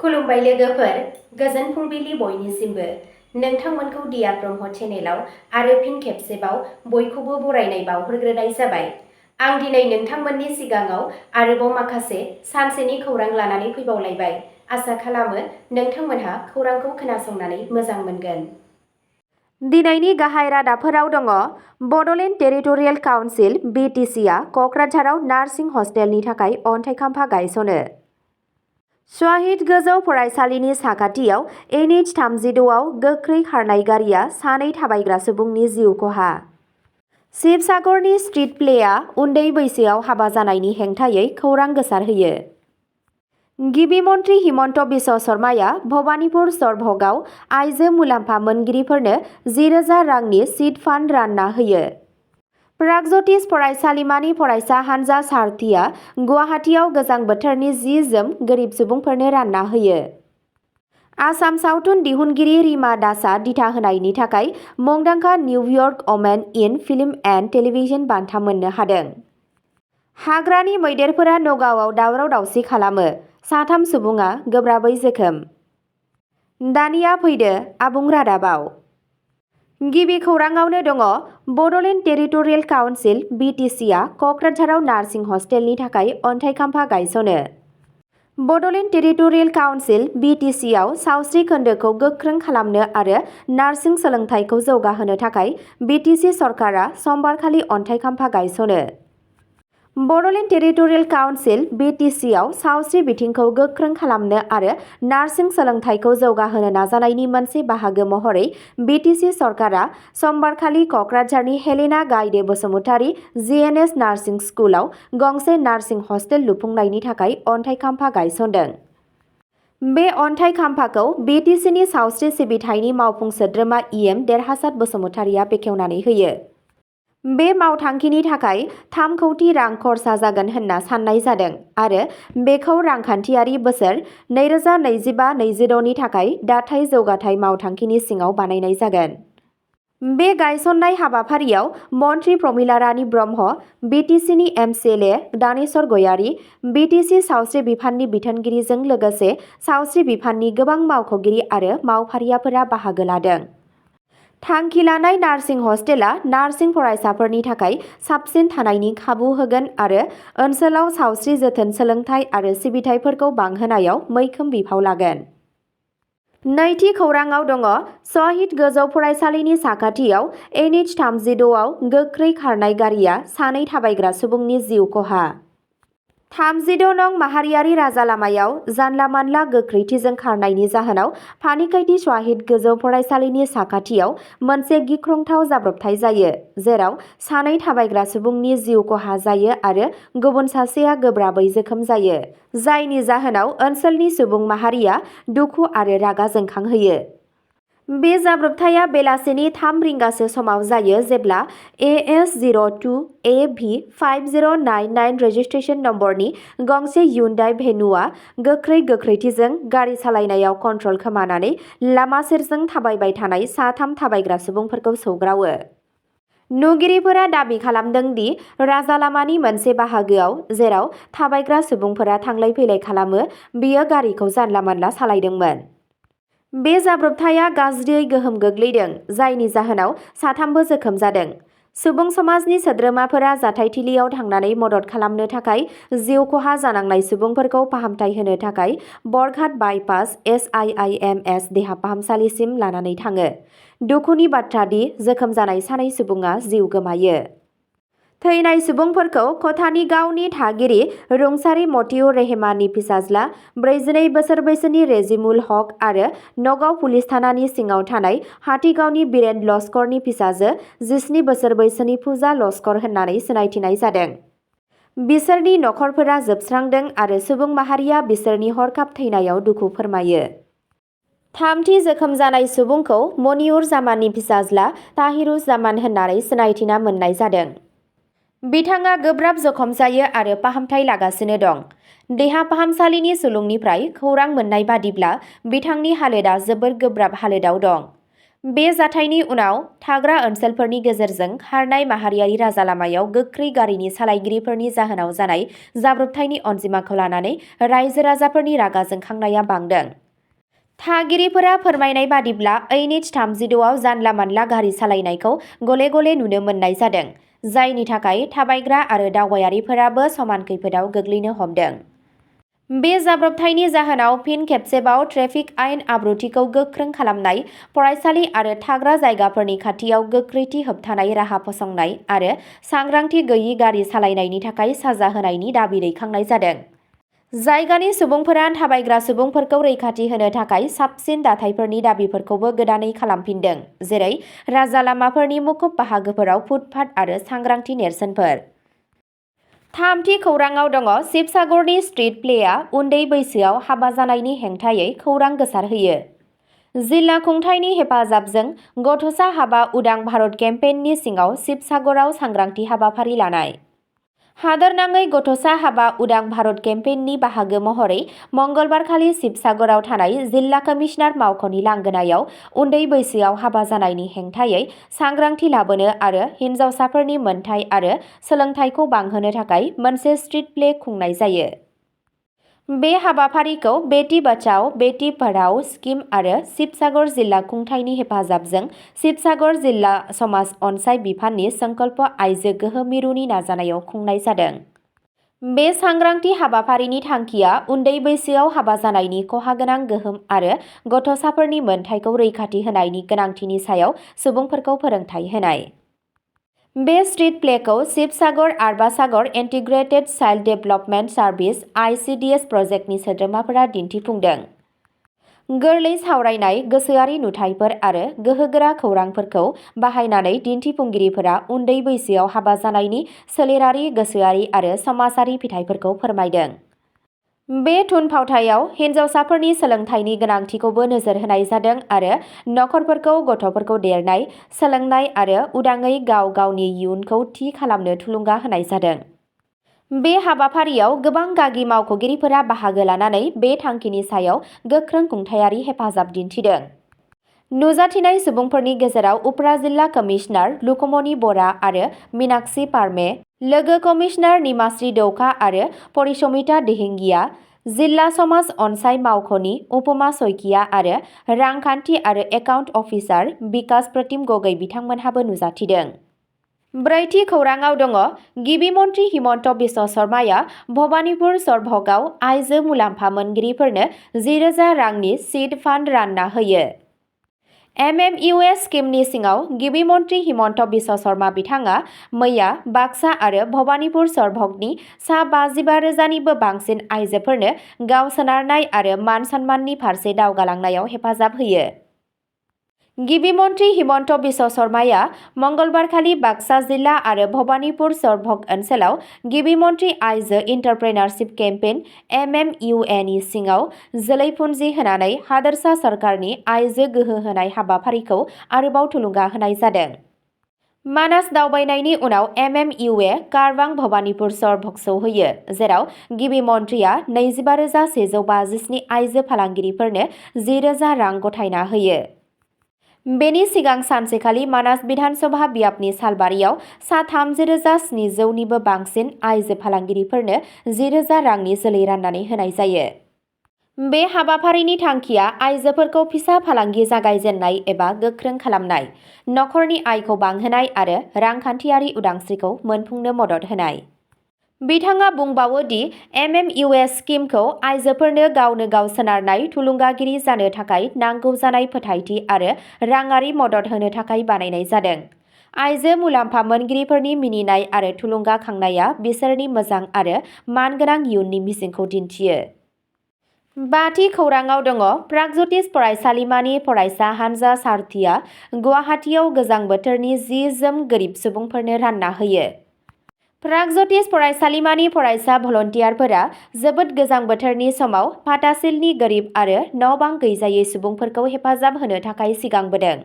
खुलुमबाय लोगोफोर, गोजोन फुंबिलि बयनिसिमबो। नोंथांमोनखौ दिया ब्रह्म चेनेलाव आरो फिन खेबसेबाव बयखौबो बरायनाय बावहरग्रोनाय जाबाय। आं दिनै नोंथांमोननि सिगाङाव आरोबाव माखासे सानसेनि खौरां लानानै फैबावलायबाय। आसा खालामो नोंथांमोनहा खौरांखौ खोनासंनानै मोजां मोनगोन। दिनैनि गाहाय रादाबफोराव दङ। बड'लेण्ड टेरिटरियेल काउन्सिल (BTC) आ क'क्राझाराव नार्सिं हस्टेलनि थाखाय अन्थाइ खाम्फा गायसनो। शहीद गोजौ फरायसालिनि साखाथियाव NH 36आव गोख्रै खारनाय गारिया सानै थाबायग्रा सुबुंनि जिउ खहा। शिबसागरनि स्ट्रीट प्लेआ उन्दै बैसोआव हाबा जानायनि हेंथायै खौरां गोसारहोयो। गिबि मन्थ्रि हिमन्त बिश्व शर्माया भबानिपुर सरभगाव आइजो मुलाम्फा मोनगिरिफोरनो 10,000 रांनि सिड फान्ड रानना होयो। प्रागज्यतिष फरायसालिमानि फरायसा हानजा सारथिया गुवाहाटीआव गोजां बोथोरनि जि-जोम गोरिब सुबुंफोरनो रानना होयो। आसाम सावथुन दिहुनगिरि रिमा दासआ दिथा होनायनि थाखाय मुंदांखा New York women in film and television बान्था मोननो हादों। हाग्रानि मैदेरफोरा नगावआव दावराव-दावसि खालामो, 3 सुबुङा गोब्राबै जोखोम। दानिया फैदो आबुं रादाबाव। गिबि खौराङावनो दङ। बड'लेण्ड टेरिटरियेल काउन्सिल (BTC) आ क'क्राझाराव नार्सिं हस्टेलनि थाखाय अन्थाइ खाम्फा गायसनो। बड'लेण्ड टेरिटरियेल काउन्सिल (BTC) आव सावस्रि खोन्दोखौ गोख्रों खालामनो आरो नार्सिं सोलोंथाइखौ जौगाहोनो थाखाय BTC सरकारा समबारखालि अन्थाइ खाम्फा गायसनो। बड'लेण्ड टेरिटरियेल काउन्सिल (BTC) आव सावस्रि बिथिंखौ गोख्रों खालामनो आरो नार्सिं सोलोंथाइखौ जौगाहोनो नाजानायनि मोनसे बाहागो महरै BTC सरकारा समबारखालि क'क्राझारनि हेलेना गायदे बसुमतारी GNS नार्सिं स्कुलआव गंसे नार्सिं हस्टेल लुफुंनायनि थाखाय अन्थाइ खाम्फा गायसनदों। बे अन्थाइ खाम्फाखौ BTCनि सावस्रि सिबिथायनि मावफुं सोद्रोमा EM देरहासात बसुमतारीया बेखेवनानै होयो। बे मावथांखिनि थाखाय 3 कौटि रां खरसा जागोन होनना साननाय जादों आरो बेखौ रांखान्थियारि बोसोर 2025-26 नि थाखाय दाथाइ जौगाथाय मावथांखिनि सिङाव बानायनाय जागोन। बे गायसननाय हाबाफारियाव मन्थ्रि प्रमिला रानी ब्रह्म, BTCनि MCLA दानेश्वर गयारी, BTC सावस्रि बिफाननि बिथोनगिरिजों लोगोसे सावस्रि बिफाननि गोबां मावख'गिरि आरो मावफारियाफोरा बाहागो लादों। थांखि लानाय नार्सिं हस्टेला नार्सिं फरायसाफोरनि थाखाय साबसिन थानायनि खाबु होगोन आरो ओनसोलाव सावस्रि जोथोन सोलोंथाय आरो सिबिथाइफोरखौ बांहोनायाव मैखोम बिफाव लागोन। नैथि खौराङाव दङ। शहीद गोजौ फरायसालिनि साखाथियाव NH 36आव गोख्रै खारनाय गारिया सानै थाबायग्रा सुबुंनि जिउ खहा। 36 नं माहारियारि राजालामायाव जानला-मानला गोख्रैथिजों खारनायनि जाहोनाव फानिखायथि शहीद गोजौ फरायसालिनि साखाथियाव मोनसे गिख्रंथाव जाब्रबथाय जायो, जेराव सानै थाबायग्रा सुबुंनि जिउ खहा जायो आरो गुबुन सासेया गोब्राबै जोखोम जायो, जायनि जाहोनाव ओनसोलनि सुबुं माहारिया दुखु आरो रागा जोंखांहोयो। बे जाब्रबथाया बेलासिनि 3 रिंगासो समाव जायो जेब्ला AS 02 AV 5099 रेजिस्ट्रेशन नम्बरनि गंसे hyundai भेनुआ गोख्रैथिजों गारि सालायनायाव कन्ट्रल खोमानानै लामा सेरजों थाबायबाय थानाय 3 थाबायग्रा सुबुंफोरखौ सौग्रावो। नुगिरिफोरा दाबि खालामदों दि राजालामानि मोनसे बाहागोआव जेराव थाबायग्रा सुबुंफोरा थांलाय-फैलाय खालामो बियो गारिखौ जानला-मानला सालायदोंमोन। बे जाब्रबथाया गाज्रियै गोहोम गोग्लैदों, जायनि जाहोनाव 3बो जोखोम जादों। सुबुं समाजनि सोद्रोमाफोरा जाथायथिलियाव थांनानै मदद खालामनो थाखाय जिउ खहा जानांनाय सुबुंफोरखौ फाहामथाय होनो थाखाय बरघाट बाइपास SIIMS देहा फाहामसालिसिम लानानै थाङो। दुखुनि बाथ्रा दि जोखोम जानाय सानै सुबुङा जिउ गोमायो। थैनाय सुबुंफोरखौ खथानि गावनि थागिरि रुंसारि मतिउर रेहमाननि फिसाज्ला 42 बोसोर बैसोनि रेजिमुल हक आरो नगाव पुलिस थानानि सिङाव थानाय हाथिगावनि बिरेन लस्करनि फिसाजो 17 बोसोर बैसोनि फुजा लस्कर होननानै सिनायथिनाय जादों। बिसोरनि नखरफोरा जोबस्रांदों आरो सुबुं माहारिया बिसोरनि हरखाब थैनायाव दुखु फोरमायो। थामथि जोखोम जानाय सुबुंखौ मनियुर जामाननि फिसाज्ला ताहिरुज जामान होननानै सिनायथिना मोननाय जादों। बिथाङा गोब्राब जखम जायो आरो फाहामथाय लागासिनो दं। देहा फाहामसालिनि सुलुंनिफ्राय खौरां मोननाय बादिब्ला बिथांनि हालोदआ जोबोद गोब्राब हालोदाव दं। बे जाथायनि उनाव थाग्रा ओनसोलफोरनि गेजेरजों खारनाय माहारियारि राजा लामायाव गोख्रै गारिनि सालायगिरिफोरनि जाहोनाव जानाय जाब्रबथायनि अनजिमाखौ लानानै रायजो राजाफोरनि रागा जोंखांनाया बांदों। थागिरिफोरा फोरमायनाय बादिब्ला NH-32आव जानला मानला गारि सालायनायखौ गले गले नुनो मोननाय जादों, जायनि थाखाय थाबायग्रा आरो दावबायारिफोराबो समान खैफोदाव गोग्लैनो हमदों। बे जाब्रबथायनि जाहोनाव फिन खेबसेबाव ट्रेफिक आयेन आब्रुथिखौ गोख्रों खालामनाय, फरायसालि आरो थाग्रा जायगाफोरनि खाथियाव गोख्रैथि होबथानाय राहा फसंनाय आरो सांग्रांथि गैयि गारि सालायनायनि थाखाय साजा होनायनि दाबि दैखांनाय जादों। जायगानि सुबुंफोरा थाबायग्रा सुबुंफोरखौ रैखाथि होनो थाखाय साबसिन दाथायफोरनि दाबिफोरखौबो गोदानै खालामफिनदों, जेरै राजा लामाफोरनि मुखुब बाहागोफोराव फुटपाथ आरो सांग्रांथि नेरसोनफोर। थामथि खौरांआव दङ शिबसागरनि स्ट्रीट प्लेआ उन्दै बैसोआव हाबा जानायनि हेंथायै खौरां गोसारहोयो। जिल्ला खुंथायनि हेफाजाबजों गथ'सा हाबा उदां भारत केम्पेइननि सिङाव शिबसागराव सांग्रांथि हाबाफारि लानाय। हादोरनाङै गथ'सा हाबा उदां भारत केम्पेइननि बाहागो महरै मंगलबारखालि शिबसागराव थानाय जिल्ला कमिशनार मावख'नि लांगोनायाव उन्दै बैसोआव हाबा जानायनि हेंथायै सांग्रांथि लाबोनो आरो हिनजावसाफोरनि मोनथाय आरो सोलोंथाइखौ बांहोनो थाखाय मोनसे स्ट्रीट प्ले खुंनाय जायो। बे हाबाफारिखौ बेटी बचाओ बेटी पढ़ाओ स्किम आरो शिबसागर जिल्ला खुंथायनि हेफाजाबजों शिबसागर जिल्ला समाज अनसाय बिफाननि संकल्प आइजो गोहो मिरुनि नाजानायाव खुंनाय जादों। बे सांग्रांथि हाबाफारिनि थांखिया उन्दै बैसोआव हाबा जानायनि खहागोनां गोहोम आरो गथ'साफोरनि मोनथायखौ रैखाथि होनायनि गोनांथिनि सायाव सुबुंफोरखौ फोरोंथाय होनाय। बे स्ट्रीट प्लेखौ शिबसागर आरबासागर integrated child development service (ICDS) प्रजेक्टनि सोद्रोमाफोरा दिन्थिफुंदों। गोरलै सावरायनाय, गोसोआरि नुथायफोर आरो गोहोगोरा खौरांफोरखौ बाहायनानै दिन्थिफुंगिरिफोरा उन्दै बैसोआव हाबा जानायनि सोलेरारि, गोसोआरि आरो समाजारि फिथायफोरखौ फोरमायदों। बे थुनफावथायाव हिनजावसाफोरनि सोलोंथाइनि गोनांथिखौबो नोजोर होनाय जादों आरो नखरफोरखौ गथ'फोरखौ देरनाय, सोलोंनाय आरो उदाङै गाव गावनि इयुनखौ थि खालामनो थुलुंगा होनाय जादों। बे हाबाफारियाव गोबां गागि मावख'गिरिफोरा बाहागो लानानै बे थांखिनि सायाव गोख्रों खुंथायारि हेफाजाब दिन्थिदों। नुजाथिनाय सुबुंफोरनि गेजेराव उफ्रा जिल्ला कमिशनार लुकमणि बरा आरो मीनाक्षी पारमे, लोगो कमिशनार निमाश्री दौखा आरो परिसमिता दिहिंगिया, जिल्ला समाज अनसाय मावख'नि उपमा सयकिया आरो रांखान्थि आरो एकाउन्ट अफिसार बिकास प्रतिम गगৈ बिथांमोनहाबो नुजाथिदों। ब्रैथि खौरांआव दङ गिबि मन्थ्रि हिमन्त बिश्व शर्माया भबानिपुर सरभगाव आइजो मुलाम्फा मोनगिरिफोरनो 10,000 रांनि सीड फान्ड रानना होयो। MMUS स्किमनि सिङाव गिबि मन्थ्रि हिमन्त बिश्व शर्मा बिथाङा मैया बाक्सा आरो भबानिपुर सरभगनि सा 55,000निबो बांसिन आइजोफोरनो गाव सोनारनाय आरो मान सन्माननि फारसे दावगालांनायाव हेफाजाब होयो। गिबि मन्थ्रि हिमन्त बिश्व शर्माया मंगलबारखालि बाक्सा जिल्ला आरो भबानिपुर सरभग ओनसोलाव गिबि मन्थ्रि आइजो इन्टारप्रेनारशिप केम्पेइन MMUA नि सिङाव जोलै पुन्जि होनानै हादोरसा सरकारनि आइजो गोहो होनाय हाबाफारिखौ आरोबाव थुलुंगा होनाय जादों। मानास दावबायनायनि उनाव MMUA कारवां भबानिपुर सरभग सौहैयो, जेराव गिबि मन्थ्रिया 25,157 आइजो फालांगिरिफोरनो 10,000 रां गथायना होयो। बेनि सिगां सानसेखालि मानास बिधानसभा बियाबनि सालबारियाव सा 30,700निबो बांसिन आइजो फालांगिरिफोरनो 10,000 रांनि जोलै राननानै होनाय जायो। बे हाबाफारिनि थांखिया आइजोफोरखौ फिसा फालांगि जागायजेननाय एबा गोख्रों खालामनाय, नखरनि आयखौ बांहोनाय आरो रांखान्थियारि उदांस्रिखौ मोनफुंनो मदद होनाय। बिथाङा बुंबावो दि MMUA स्किमखौ आइजोफोरनो गावनो गाव सोनारनाय थुलुंगागिरि जानो थाखाय नांगौ जानाय फोथायथि आरो राङारि मदद होनो थाखाय बानायनाय जादों। आइजो मुलाम्फा मोनगिरिफोरनि मिनिनाय आरो थुलुंगाखांनाया बिसोरनि मोजां आरो मानगोनां इयुननि मिजिंखौ दिन्थियो। बाथि खौरांआव दङ प्रागज्यतिष फरायसालिमानि फरायसा हानजा सारथिया गुवाहाटीआव गोजां बोथोरनि जि-जोम गोरिब सुबुंफोरनो रानना होयो। प्रागज्यतिष फरायसालिमानि फरायसा भलन्टियारफोरा जोबोद गोजां बोथोरनि समाव फाथासिलनि गोरिब आरो न'-बां गैजायै सुबुंफोरखौ हेफाजाब होनो थाखाय सिगांबोदों।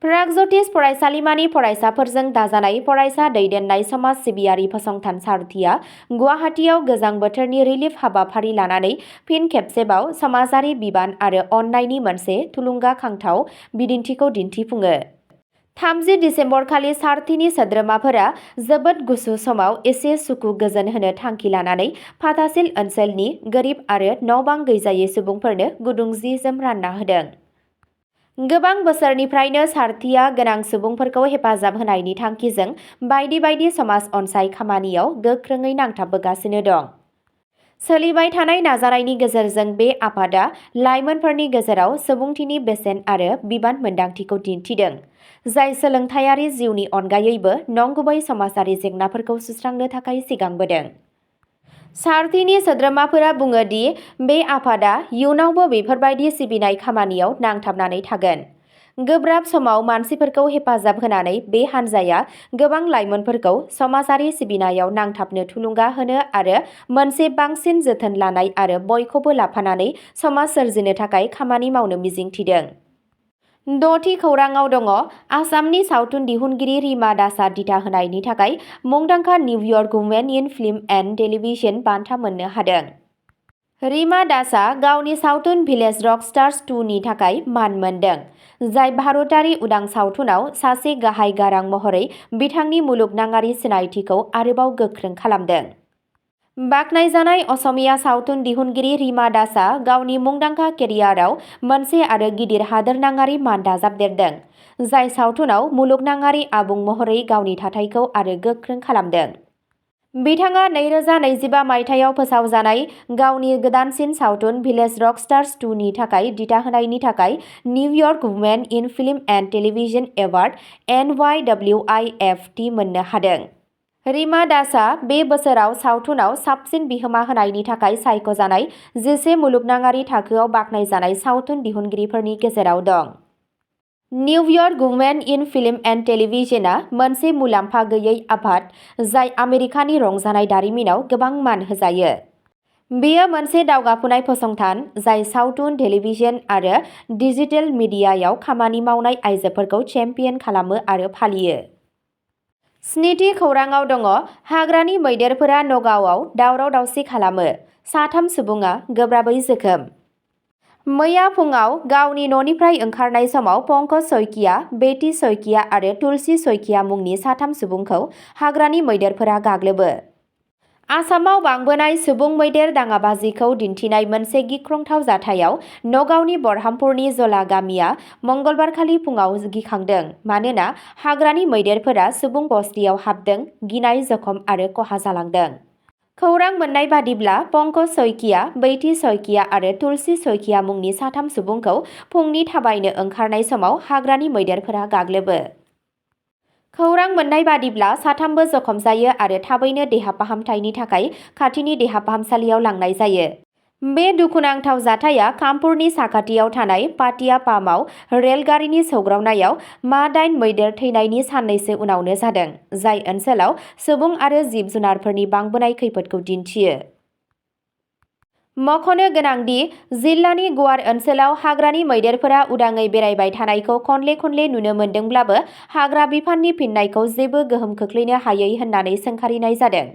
प्रागज्यतिष फरायसालिमानि फरायसाफोरजों दाजानाय फरायसा दैदेननाय समाज सिबियारि फसंथान सारथिया गुवाहाटीआव गोजां बोथोरनि रिलिफ हाबाफारि लानानै फिन खेबसेबाव समाजारि बिबान आरो अननायनि मोनसे थुलुंगाखांथाव बिदिन्थिखौ दिन्थिफुङो। 30 दिसेम्बरखालि सारथिनि सोद्रोमाफोरा जोबोद गुसु समाव एसे सुखु गोजोन होनो थांखि लानानै फाथासिल ओनसोलनि गोरिब आरो न'-बां गैजायै सुबुंफोरनो गुदुं जि-जोम रानना होदों। गोबां बोसोरनिफ्रायनो सारथिया गोनां सुबुंफोरखौ हेफाजाब होनायनि थांखिजों बायदि बायदि समाज अनसाय खामानियाव गोख्रोङै नांथाबबोगासिनो दं। सोलिबाय थानाय नाजानायनि गेजेरजों बे आफादा लाइमोनफोरनि गेजेराव सुबुंथिनि बेसेन आरो बिबान मोन्दांथिखौ दिन्थिदों, जाय सोलोंथायारि जिउनि अनगायैबो नंगुबै समाजारि जेंनाफोरखौ सुस्रांनो थाखाय सिगांबोदों। सारथिनि सोद्रोमाफोरा बुङो दि बे आफादा इयुनावबो बेफोरबायदि सिबिनाय खामानियाव नांथाबनानै थागोन। गोब्राब समाव मानसिफोरखौ हेफाजाब होनानै बे हान्जाया गोबां लाइमोनफोरखौ समाजारि सिबिनायाव नांथाबनो थुलुंगा होनो आरो मोनसे बांसिन जोथोन लानाय आरो बयखौबो लाफानानै समाज सोरजिनो थाखाय खामानि मावनो मिजिंथिदों। 6थि खौराङाव दङ आसामनि सावथुन दिहुनगिरि रिमा दासआ दिथा होनायनि थाखाय मुंदांखा New York women in film and television बान्था मोननो हादों। रिमा दासआ गावनि सावथुन भिलेज रकस्टार्स 2 नि थाखाय मान मोनदों, जाय भारतारि उदां सावथुनाव सासे गाहाय गारां महरै बिथांनि मुलुगनाङारि सिनायथिखौ आरोबाव गोख्रों खालामदों। बाख्नायजानाय असमिया सावथुन दिहुनगिरि रिमा दासआ गावनि मुंदांखा केरियाराव मोनसे आरो गिदिर हादोरनाङारि मान दाजाबदेरदों, जाय सावथुनाव मुलुगनाङारि आबुं महरै गावनि थाथायखौ आरो गोख्रों खालामदों। बिथाङा 2025 मायथाइयाव फोसावजानाय गावनि गोदानसिन सावथुन भिलेज रकस्टार्स 2 नि थाखाय दिथा होनायनि थाखाय New York women in film and television award (NYWIFT) मोननो हादों। रिमा दासआ बे बोसोराव सावथुनाव साबसिन बिहोमा होनायनि थाखाय सायख'जानाय 11 मुलुगनाङारि थाखोआव बाख्नायजानाय सावथुन दिहुनगिरिफोरनि गेजेराव दं। New York women in film and टेलिभिजनआ मोनसे मुलाम्फा गैयै आफाद जाय आमेरिकानि रंजानाय दारिमिनाव गोबां मान होजायो। बेयो मोनसे दावगाफुनाय फसंथान जाय सावथुन, टेलिभिजन आरो डिजिटेल मिडियायाव खामानि मावनाय आयजोफोरखौ चेम्पियन खालामो आरो फालियो। 7थि खौराङाव दङ हाग्रानि मैदेरफोरा नगावआव दावराव-दावसि खालामो, 3 सुबुङा गोब्राबै जोखोम। मैया फुंआव गावनि न'निफ्राय ओंखारनाय समाव पंकज शइकिया, बेटी शइकिया आरो तुलसी शइकिया मुंनि 3 सुबुंखौ हाग्रानि मैदेरफोरा गाग्लोबो। आसामाव बांबोनाय सुबुं मैदेर दाङाबाजिखौ दिन्थिनाय मोनसे गिख्रंथाव जाथायाव नगावनि बरहामपुरनि जला गामिया मंगलबारखालि फुंआव गिखांदों मानोना हाग्रानि मैदेरफोरा सुबुं बस्तियाव हाबदों, गिनाय, जखम आरो खहा जालांदों। खौरां मोन्नाय बादिब्ला पंकज शइकिया, बेटी शइकिया आरो तुलसी शइकिया मुंनि 3 सुबुंखौ फुंनि थाबायनो ओंखारनाय समाव हाग्रानि मैदेरफोरा गाग्लोबो। खौरां मोन्नाय बादिब्ला 3बो जखम जायो आरो थाबैनो देहा फाहामथायनि थाखाय खाथिनि देहा फाहामसालियाव लांनाय जायो। बे दुखुनांथाव जाथाया कामपुरनि साखाथियाव थानाय पाटियापामाव रेलगारिनि सौग्रावनायाव मा-9 मैदेर थैनायनि साननैसो उनावनो जादों, जाय ओनसोलाव सुबुं आरो जिब-जुनारफोरनि बांबोनाय खैफोदखौ दिन्थियो। मख'नो गोनांदि जिल्लानि गुवार ओनसोलाव हाग्रानि मैदेरफोरा उदाङै बेरायबाय थानायखौ खनले-खनले नुनो मोनदोंब्लाबो हाग्रा बिफाननि फिननायखौ जेबो गोहोम खोख्लैनो हायै होननानै सोंखारिनाय जादों।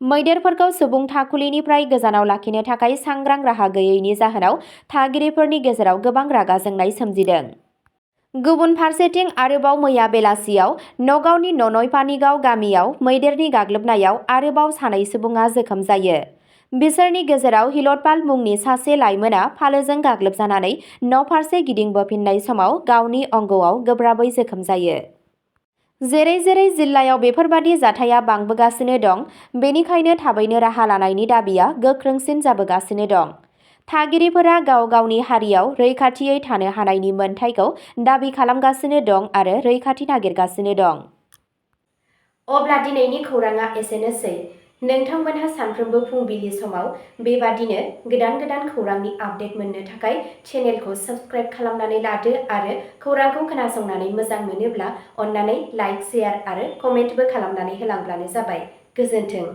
मैदेरफोरखौ सुबुं थाखुलिनिफ्राय गोजानाव लाखिनो थाखाय सांग्रां राहा गैयैनि जाहोनाव थागिरिफोरनि गेजेराव गोबां रागा जोंनाय सोमजिदों। गुबुन फारसेथिं आरोबाव मैया बेलासियाव नगावनि ननयपानिगाव गामियाव मैदेरनि गाग्लोबनायाव आरोबाव 2 सुबुङा जोखोम जायो। बिसोरनि गेजेराव हिलतपाल मुंनि सासे लाइमोना फालोजों गाग्लोबजानानै न'फारसे गिदिंबोफिननाय समाव गावनि अंगआव गोब्राबै जोखोम जायो। जेरै जिल्लायाव बेफोरबादि जाथाया बांबोगासिनो दं, बेनिखायनो थाबैनो राहा लानायनि दाबिया गोख्रोंसिन जाबोगासिनो दं। थागिरिफोरा गाव गावनि हारियाव रैखाथियै थानो हानायनि मोनथायखौ दाबि खालामगासिनो दं आरो रैखाथि नागिरगासिनो दं। अब्ला दिनैनि खौराङा एसेनोसै। नोंथांमोनहा सानफ्रोमबो फुंबिलि समाव बेबादिनो गोदान खौरांनि आपडेट मोननो थाखाय चेनेलखौ साबस्क्राइब खालामनानै लादो आरो खौरांखौ खोनासंनानै मोजां मोनोब्ला अन्नानै लाइक, शेयार आरो कमेन्टबो खालामनानै होलांब्लानो जाबाय। गोजोन्थों।